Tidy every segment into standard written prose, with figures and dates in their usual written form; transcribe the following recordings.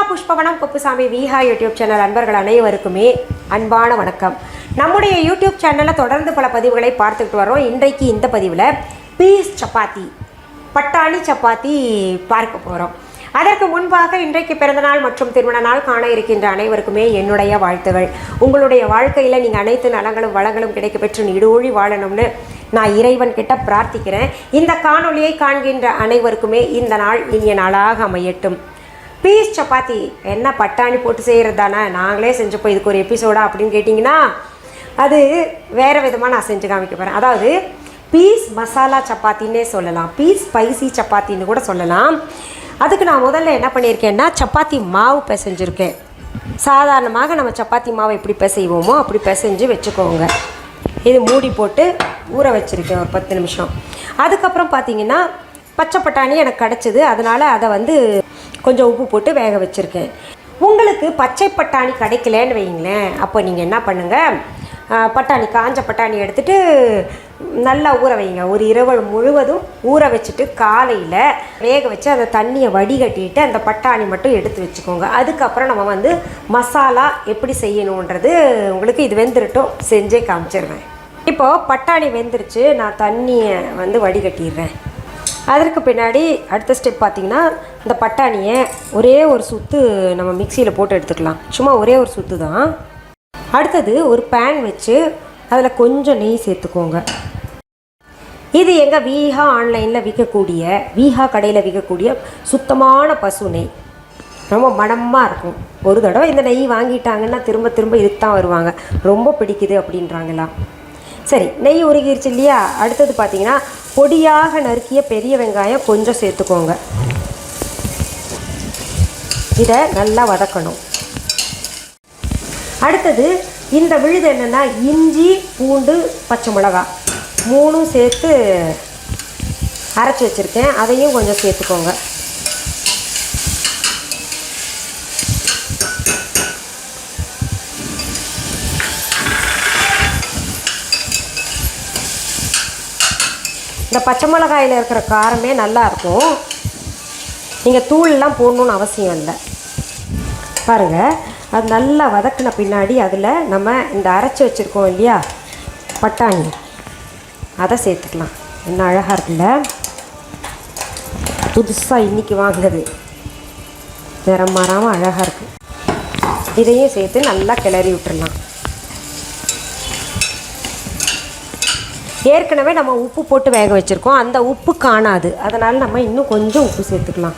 Pushpavanamkuppusamy Viha YouTube channel அன்பர்கள் அனைவருக்குமே அன்பான வணக்கம். நம்முடைய YouTube சேனல்ல தொடர்ந்து பல பதிவுகளை பார்த்துட்டு வரோம். இன்றைக்கு இந்த பதிவில் பீஸ் சப்பாத்தி பட்டாணி சப்பாத்தி பார்க்க போகிறோம். அதற்கு முன்பாக இன்றைக்கு பிறந்தநாள் மற்றும் திருமண நாள் காண இருக்கின்ற அனைவருக்குமே என்னுடைய வாழ்த்துகள். உங்களுடைய வாழ்க்கையில் நீங்கள் அனைத்து நலங்களும் வளங்களும் கிடைக்க பெற்று நீடூழி வாழணும்னு நான் இறைவன் கிட்ட பிரார்த்திக்கிறேன். இந்த காணொலியை காண்கின்ற அனைவருக்குமே இந்த நாள் இனிய நாளாக அமையட்டும். பீஸ் சப்பாத்தி என்ன பட்டாணி போட்டு செய்கிறது தானே, நாங்களே செஞ்சப்போ இதுக்கு ஒரு எபிசோடா அப்படின்னு கேட்டிங்கன்னா அது வேறு விதமாக நான் செஞ்சு காமிக்க போகிறேன். அதாவது பீஸ் மசாலா சப்பாத்தின்னே சொல்லலாம், பீஸ் ஸ்பைசி சப்பாத்தின்னு கூட சொல்லலாம். அதுக்கு நான் முதல்ல என்ன பண்ணியிருக்கேன்னா சப்பாத்தி மாவு பிசைஞ்சிருக்கேன். சாதாரணமாக நம்ம சப்பாத்தி மாவு எப்படி பிசைவோமோ அப்படி பிசைஞ்சு வச்சுக்கோங்க. இது மூடி போட்டு ஊற வச்சுருக்கேன் ஒரு 10 நிமிஷம். அதுக்கப்புறம் பார்த்திங்கன்னா பச்சை பட்டாணி எனக்கு கிடச்சிது, அதனால் அதை கொஞ்சம் உப்பு போட்டு வேக வச்சுருக்கேன். உங்களுக்கு பச்சை பட்டாணி கிடைக்கலன்னு வைங்களேன், அப்போ நீங்கள் என்ன பண்ணுங்கள், பட்டாணி காஞ்ச பட்டாணி எடுத்துகிட்டு நல்லா ஊற வைங்க. ஒரு இரவு முழுவதும் ஊற வச்சுட்டு காலையில் வேக வச்சு அந்த தண்ணியை வடிகட்டிட்டு அந்த பட்டாணி மட்டும் எடுத்து வச்சுக்கோங்க. அதுக்கப்புறம் நம்ம மசாலா எப்படி செய்யணுன்றது உங்களுக்கு இது வெந்துருட்டும் செஞ்சே காமிச்சிடுறேன். இப்போது பட்டாணி வெந்துருச்சு, நான் தண்ணியை வடிகட்டிடுறேன். அதற்கு பின்னாடி அடுத்த ஸ்டெப் பார்த்திங்கன்னா இந்த பட்டாணியை ஒரே ஒரு சுற்று நம்ம மிக்சியில் போட்டு எடுத்துக்கலாம். சும்மா ஒரே ஒரு சுற்று தான். அடுத்தது ஒரு பேன் வச்சு அதில் கொஞ்சம் நெய் சேர்த்துக்கோங்க. இது எங்கள் வீஹா ஆன்லைனில் விற்கக்கூடிய, வீஹா கடையில் விற்கக்கூடிய சுத்தமான பசு நெய். ரொம்ப மணமாக இருக்கும். ஒரு தடவை இந்த நெய் வாங்கிட்டாங்கன்னா திரும்ப திரும்ப இதுக்கு தான் வருவாங்க, ரொம்ப பிடிக்குது அப்படின்றாங்களா. சரி, நெய் உருகிருச்சு இல்லையா. அடுத்தது பார்த்திங்கன்னா பொடியாக நறுக்கிய பெரிய வெங்காயம் கொஞ்சம் சேர்த்துக்கோங்க. இதை நல்லா வதக்கணும். அடுத்தது இந்த விழுது என்னென்னா இஞ்சி பூண்டு பச்சை மிளகாய் 3 சேர்த்து அரைச்சி வச்சுருக்கேன், அதையும் கொஞ்சம் சேர்த்துக்கோங்க. இந்த பச்சை மிளகாயில் இருக்கிற காரமே நல்லாயிருக்கும். நீங்கள் தூள்லாம் போடணுன்னு அவசியம் இல்லை. பாருங்கள், அது நல்லா வதக்கின பின்னாடி அதில் நம்ம இந்த அரைச்சி வச்சுருக்கோம் இல்லையா பட்டாணி, அதை சேர்த்துக்கலாம். என்ன அழகாக இருக்குல்ல, புதுசாக இன்றைக்கி வாங்கினது, நிறம் மாறாமல் அழகாக இருக்குது. இதையும் சேர்த்து நல்லா கிளறி விட்டுடலாம். ஏற்கனவே நம்ம உப்பு போட்டு வேக வச்சுருக்கோம், அந்த உப்பு காணாது, அதனால் நம்ம இன்னும் கொஞ்சம் உப்பு சேர்த்துக்கலாம்.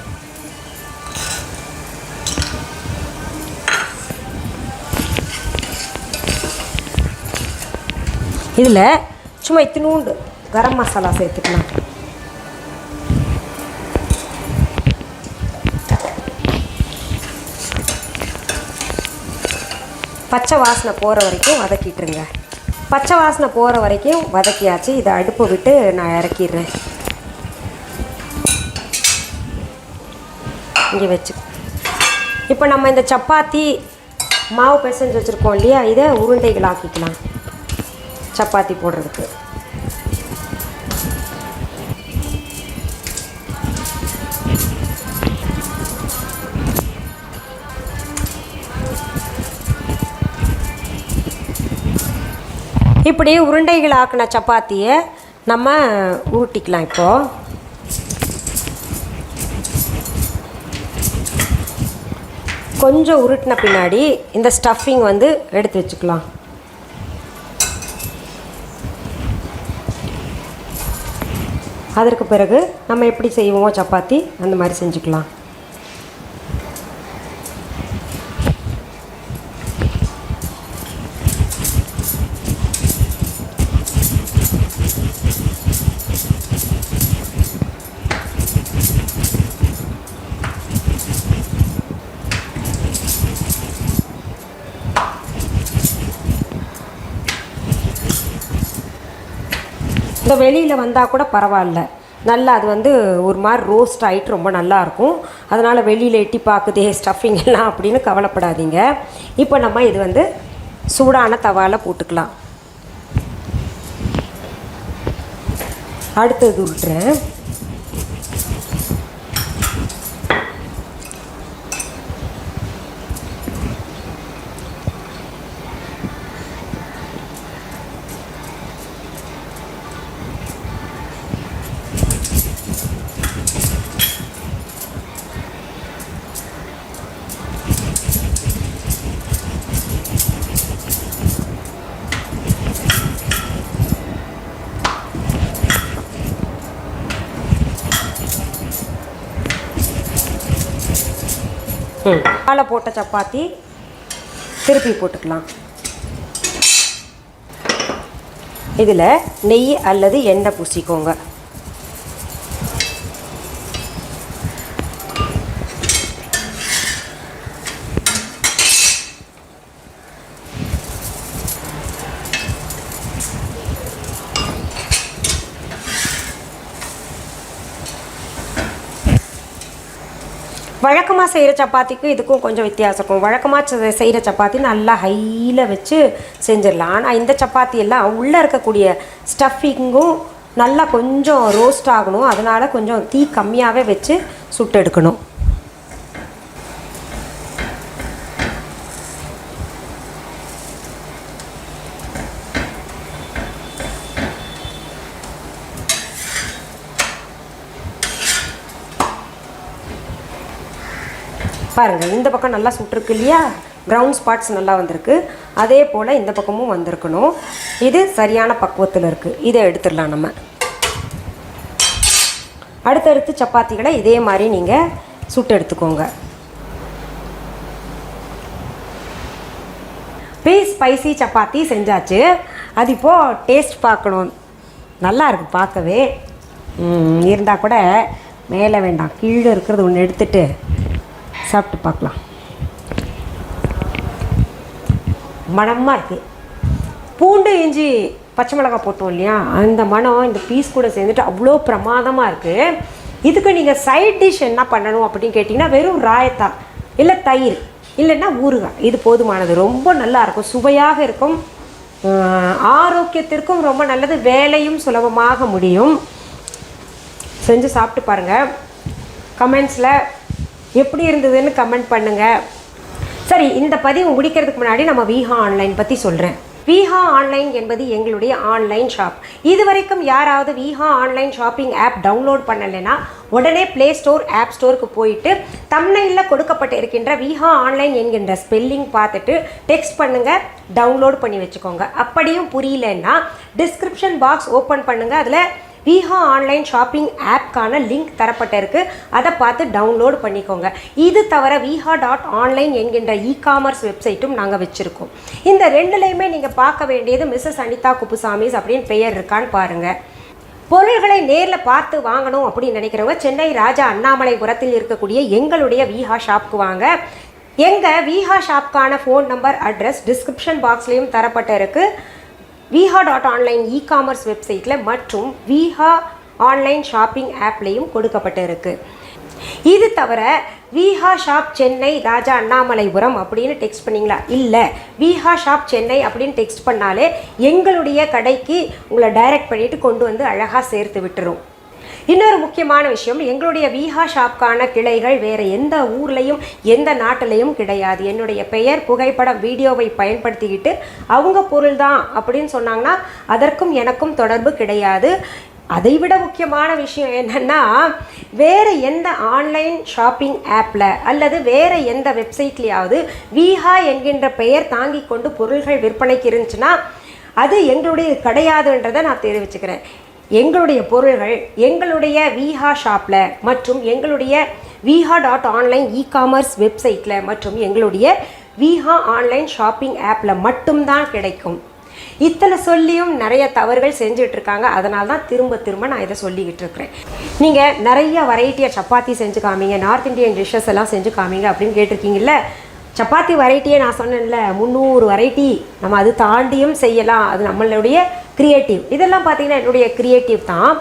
இதில் சும்மா இத்தினூண்டு கரம் மசாலா சேர்த்துக்கலாம். பச்சை வாசனை போகிற வரைக்கும் வதக்கிட்டுருங்க. பச்சை வாசனை போகிற வரைக்கும் வதக்கியாச்சு. இதை அடுப்பை விட்டு நான் இறக்கிடுறேன். இங்கே வச்சு இப்போ நம்ம இந்த சப்பாத்தி மாவு பிசைஞ்சு வச்சுருக்கோம் இல்லையா, இதை உருண்டைகள் ஆக்கிக்கலாம் சப்பாத்தி போடுறதுக்கு. இப்படி உருண்டைகள் ஆக்கின சப்பாத்தியை நம்ம உருட்டிக்கலாம். இப்போது கொஞ்சம் உருட்டின பின்னாடி இந்த ஸ்டஃபிங் எடுத்து வச்சுக்கலாம். அதற்கு பிறகு நம்ம எப்படி செய்வோமோ சப்பாத்தி அந்த மாதிரி செஞ்சுக்கலாம். இந்த வெளியில் வந்தால் கூட பரவாயில்ல, நல்லா அது ஒரு மாதிரி ரோஸ்ட் ஆகிட்டு ரொம்ப நல்லாயிருக்கும். அதனால் வெளியில் எட்டி பார்க்குதே ஸ்டஃபிங் எல்லாம் அப்படின்னு கவலைப்படாதீங்க. இப்போ நம்ம இது சூடான தவாவில் போட்டுக்கலாம். அடுத்தது விட்டுறேன். பாலை போட்ட சப்பாத்தி திருப்பி போட்டுக்கலாம். இதில் நெய் அல்லது எண்ணெய் பூசிக்கோங்க. வழக்கமாக செய்கிற சப்பாத்திக்கும் இதுக்கும் கொஞ்சம் வித்தியாசம் இருக்கும். வழக்கமாக செய்கிற சப்பாத்தி நல்லா ஹையில் வச்சு செஞ்சிடலாம். ஆனால் இந்த சப்பாத்தி எல்லாம் உள்ளே இருக்கக்கூடிய ஸ்டஃபிங்கும் நல்லா கொஞ்சம் ரோஸ்ட் ஆகணும். அதனால் கொஞ்சம் தீ கம்மியாகவே வச்சு சுட்டு எடுக்கணும். பாருங்கள், இந்த பக்கம் நல்லா சுட்டுருக்கு இல்லையா, ப்ரௌன் ஸ்பாட்ஸ் நல்லா வந்திருக்கு. அதே போல் இந்த பக்கமும் வந்திருக்கணும். இது சரியான பக்குவத்தில் இருக்குது. இதை எடுத்துடலாம் நம்ம. அடுத்தடுத்து சப்பாத்திகளை இதே மாதிரி நீங்கள் சுட்டு எடுத்துக்கோங்க. ஸ்பைசி சப்பாத்தி செஞ்சாச்சு. அது இப்போது டேஸ்ட் பார்க்கணும். நல்லா இருக்குது பார்க்கவே. இருந்தால் கூட மேலே வேண்டாம், கீழே இருக்கிறது ஒன்று எடுத்துகிட்டு சாப்பிட்டு பார்க்கலாம். மணமாக இருக்குது. பூண்டு இஞ்சி பச்சை மிளகாய் போட்டோம் இல்லையா, அந்த மணம் இந்த பீஸ் கூட சேர்ந்துட்டு அவ்வளோ பிரமாதமாக இருக்குது. இதுக்கு நீங்கள் சைட் டிஷ் என்ன பண்ணணும் அப்படின்னு கேட்டிங்கன்னா, வெறும் ராயத்தா இல்லை தயிர் இல்லைன்னா ஊறுகாய், இது போதுமானது. ரொம்ப நல்லாயிருக்கும், சுவையாக இருக்கும், ஆரோக்கியத்திற்கும் ரொம்ப நல்லது, வேலையும் சுலபமாக முடியும். செஞ்சு சாப்பிட்டு பாருங்கள். கமெண்ட்ஸில் எப்படி இருந்ததுன்னு கமெண்ட் பண்ணுங்கள். சரி, இந்த பதிவு முடிக்கிறதுக்கு முன்னாடி நம்ம விஹா ஆன்லைன் பற்றி சொல்கிறேன். விஹா ஆன்லைன் என்பது எங்களுடைய ஆன்லைன் ஷாப். இது வரைக்கும் யாராவது Viha online shopping app download பண்ணலைன்னா உடனே ப்ளே ஸ்டோர் ஆப் ஸ்டோருக்கு போயிட்டு தம்ப்நெயிலில் கொடுக்கப்பட்டு இருக்கின்ற விஹா ஆன்லைன் என்கின்ற ஸ்பெல்லிங் பார்த்துட்டு டெக்ஸ்ட் பண்ணுங்கள், டவுன்லோட் பண்ணி வச்சுக்கோங்க. அப்படியும் புரியலன்னா டிஸ்கிரிப்ஷன் பாக்ஸ் ஓப்பன் பண்ணுங்கள். அதில் விஹா ஆன்லைன் ஷாப்பிங் ஆப்க்கான லிங்க் தரப்பட்டிருக்கு. அதை பார்த்து டவுன்லோட் பண்ணிக்கோங்க. இது தவிர viha.online என்கின்ற இ-காமர்ஸ் வெப்சைட்டும் நாங்கள் வச்சுருக்கோம். இந்த ரெண்டுலேயுமே நீங்கள் பார்க்க வேண்டியது மிஸ்ஸஸ் அனிதா குப்புசாமிஸ் அப்படின்னு பெயர் இருக்கான்னு பாருங்கள். பொருள்களை நேரில் பார்த்து வாங்கணும் அப்படின்னு நினைக்கிறவங்க சென்னை ராஜா அண்ணாமலைபுரத்தில் இருக்கக்கூடிய எங்களுடைய விஹா ஷாப்க்கு வாங்க. எங்கள் விஹா ஷாப்க்கான ஃபோன் நம்பர், அட்ரஸ் டிஸ்கிரிப்ஷன் பாக்ஸ்லேயும் தரப்பட்டிருக்கு. viha.online இ-காமர்ஸ் வெப்சைட்டில் மற்றும் விஹா ஆன்லைன் ஷாப்பிங் ஆப்லேயும் கொடுக்கப்பட்டு இருக்குது. இது தவிர விஹா ஷாப் சென்னை ராஜா அண்ணாமலைபுரம் அப்படின்னு டெக்ஸ்ட் பண்ணிங்களா, இல்லை விஹா ஷாப் சென்னை அப்படின்னு டெக்ஸ்ட் பண்ணாலே எங்களுடைய கடைக்கு உங்களை டைரக்ட் பண்ணிவிட்டு கொண்டு வந்து அழகாக சேர்த்து விட்டுரும். இன்னொரு முக்கியமான விஷயம், எங்களுடைய விஹா ஷாப்க்கான கிளைகள் வேறு எந்த ஊர்லேயும் எந்த நாட்டிலையும் கிடையாது. என்னுடைய பெயர், புகைப்படம், வீடியோவை பயன்படுத்திக்கிட்டு அவங்க பொருள் தான் அப்படின்னு சொன்னாங்கன்னா அதற்கும் எனக்கும் தொடர்பு கிடையாது. அதைவிட முக்கியமான விஷயம் என்னென்னா, வேறு எந்த ஆன்லைன் ஷாப்பிங் ஆப்பில் அல்லது வேறு எந்த வெப்சைட்லேயாவது விஹா என்கின்ற பெயர் தாங்கி கொண்டு பொருள்கள் விற்பனைக்கு இருந்துச்சுன்னா அது எங்களுடைய கிடையாதுன்றதை நான் தெரிவிச்சுக்கிறேன். எங்களுடைய பொருள்கள் எங்களுடைய விஹா ஷாப்பில் மற்றும் எங்களுடைய viha.online இ-காமர்ஸ் வெப்சைட்டில் மற்றும் எங்களுடைய விஹா ஆன்லைன் ஷாப்பிங் ஆப்பில் மட்டும்தான் கிடைக்கும். இத்தனை சொல்லியும் நிறைய தவறுகள் செஞ்சிட்ருக்காங்க. அதனால தான் திரும்ப நான் இதை சொல்லிக்கிட்டு இருக்கிறேன். நீங்கள் நிறைய வெரைட்டியாக சப்பாத்தி செஞ்சு காமிங்க, நார்த் இந்தியன் டிஷ்ஷஸ் எல்லாம் செஞ்சு காமிங்க அப்படின்னு கேட்டிருக்கீங்கல்ல. சப்பாத்தி வெரைட்டியே நான் சொன்னேன்ல, 300 வெரைட்டி நம்ம அது தாண்டியும் செய்யலாம். அது நம்மளுடைய க்ரியேட்டிவ். இதெல்லாம் பார்த்திங்கன்னா என்னுடைய க்ரியேட்டிவ் தான்.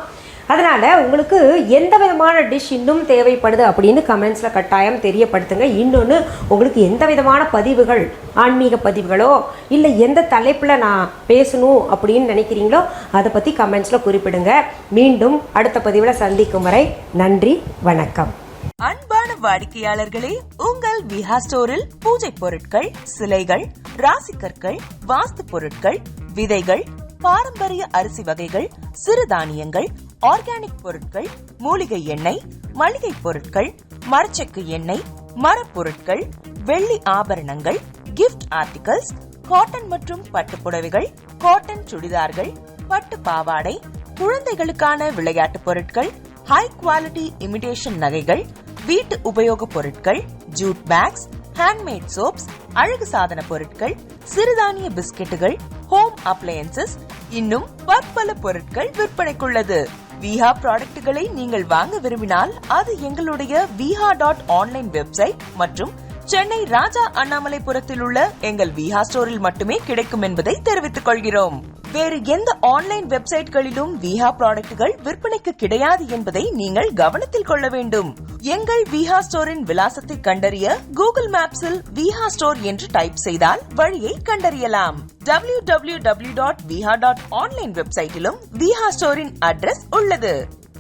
அதனால் உங்களுக்கு எந்த விதமான டிஷ் இன்னும் தேவைப்படுது அப்படின்னு கமெண்ட்ஸில் கட்டாயம் தெரியப்படுத்துங்க. இன்னொன்று, உங்களுக்கு எந்த விதமான பதிவுகள், ஆன்மீக பதிவுகளோ இல்லை எந்த தலைப்பில் நான் பேசணும் அப்படின்னு நினைக்கிறீங்களோ அதை பற்றி கமெண்ட்ஸில் குறிப்பிடுங்க. மீண்டும் அடுத்த பதிவில் சந்திக்கும் வரை நன்றி, வணக்கம். அன்பான வாடிக்கையாளர்களே, உங்கள் விஹா ஸ்டோரில் பூஜை பொருட்கள், சிலைகள், ராசிக்கற்கள், வாஸ்து பொருட்கள், விதைகள், பாரம்பரிய அரிசி வகைகள், சிறுதானியங்கள், ஆர்கானிக் பொருட்கள், மூலிகை எண்ணெய், மளிகை பொருட்கள், மரச்செக்கு எண்ணெய், மரப்பொருட்கள், வெள்ளி ஆபரணங்கள், கிஃப்ட் ஆர்டிகல்ஸ், காட்டன் மற்றும் பட்டு புடவைகள், காட்டன் சுடிதார்கள், பட்டு பாவாடை, குழந்தைகளுக்கான விளையாட்டு பொருட்கள், ஹை குவாலிட்டி இமிடேஷன் நகைகள், வீட்டு உபயோக பொருட்கள், ஜூட் பேக்ஸ், ஹேண்ட்மேட் சோப்ஸ், அழகு சாதன பொருட்கள், சிறுதானிய பிஸ்கெட்டுகள், ஹோம் அப்ளையன்சஸ், இன்னும் பற்பல பொருட்கள் விற்பனைக்குள்ளது. விஹா ப்ராடக்ட்களை நீங்கள் வாங்க விரும்பினால் அது எங்களுடைய viha.online வெப்சைட் மற்றும் சென்னை ராஜா அண்ணாமலைபுரத்தில் உள்ள எங்கள் விஹா ஸ்டோரில் மட்டுமே கிடைக்கும் என்பதை தெரிவித்துக் கொள்கிறோம். வேறு எந்த ஆன்லைன் வெப்சைட்களிலும் விஹா ப்ராடக்ட்கள் விற்பனைக்கு கிடையாது என்பதை நீங்கள் கவனத்தில் கொள்ள வேண்டும். எங்கள் விஹா ஸ்டோரின் விலாசத்தை கண்டறிய கூகுள் மேப்ஸில் விஹா ஸ்டோர் என்று டைப் செய்தால் வழியை கண்டறியலாம். www.viha.online வெப்சைட்டிலும் விஹா ஸ்டோரின் அட்ரஸ் உள்ளது.